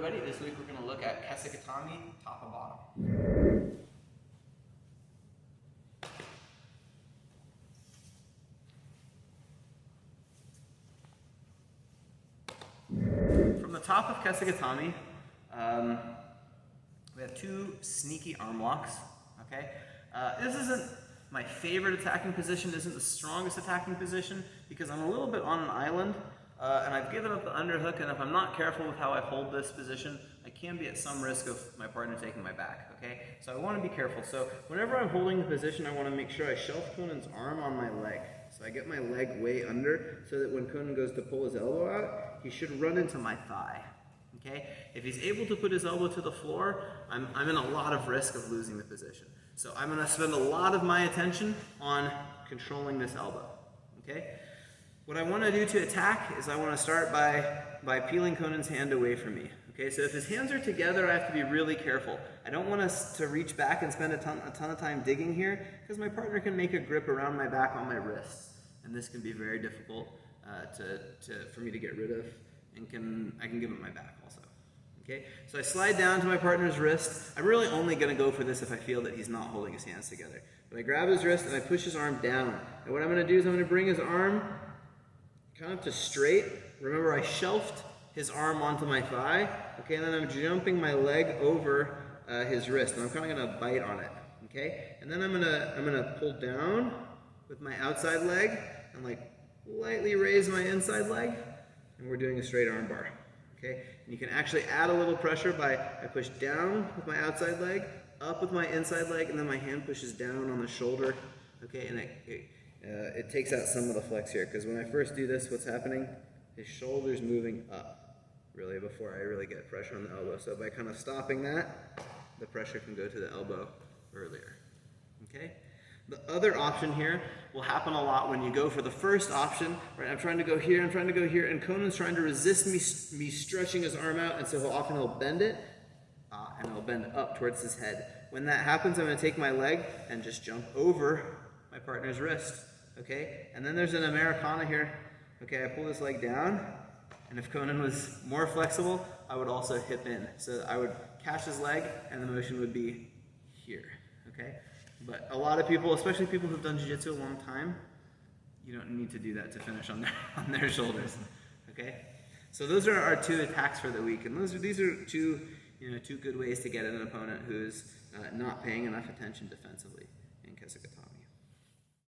everybody. This week we're going to look at Kese-Gatame, top and bottom. From the top of Kese-Gatame, we have two sneaky arm locks. Okay, this isn't my favorite attacking position. This isn't the strongest attacking position because I'm a little bit on an island. And I've given up the underhook, and if I'm not careful with how I hold this position, I can be at some risk of my partner taking my back, okay? So I want to be careful. So whenever I'm holding the position, I want to make sure I shelf Conan's arm on my leg. So I get my leg way under so that when Conan goes to pull his elbow out, he should run into my thigh, okay? If he's able to put his elbow to the floor, I'm in a lot of risk of losing the position. So I'm going to spend a lot of my attention on controlling this elbow, okay? What I want to do to attack is I want to start by peeling Conan's hand away from me. Okay, so if his hands are together, I have to be really careful. I don't want us to reach back and spend a ton of time digging here because my partner can make a grip around my back on my wrists, and this can be very difficult for me to get rid of, and I can give him my back also. Okay, so I slide down to my partner's wrist. I'm really only going to go for this if I feel that he's not holding his hands together. But I grab his wrist and I push his arm down, and what I'm going to do is I'm going to bring his arm kind of to straight. Remember, I shelved his arm onto my thigh, okay, and then I'm jumping my leg over his wrist, and I'm kind of going to bite on it, okay, and then I'm gonna pull down with my outside leg and like lightly raise my inside leg, and we're doing a straight arm bar, okay, and you can actually add a little pressure by I push down with my outside leg, up with my inside leg, and then my hand pushes down on the shoulder, okay, and it takes out some of the flex here, because when I first do this, what's happening? His shoulder's moving up, really, before I really get pressure on the elbow. So by kind of stopping that, the pressure can go to the elbow earlier, okay? The other option here will happen a lot when you go for the first option, right? I'm trying to go here, I'm trying to go here, and Conan's trying to resist me stretching his arm out, and so he'll bend it, and he'll bend up towards his head. When that happens, I'm gonna take my leg and just jump over my partner's wrist, okay? And then there's an Americana here. Okay, I pull this leg down, and if Conan was more flexible, I would also hip in. So I would catch his leg, and the motion would be here, okay? But a lot of people, especially people who've done Jiu-Jitsu a long time, you don't need to do that to finish on their shoulders, okay? So those are our two attacks for the week, and these are two good ways to get at an opponent who's not paying enough attention defensively in Kese-Gatame.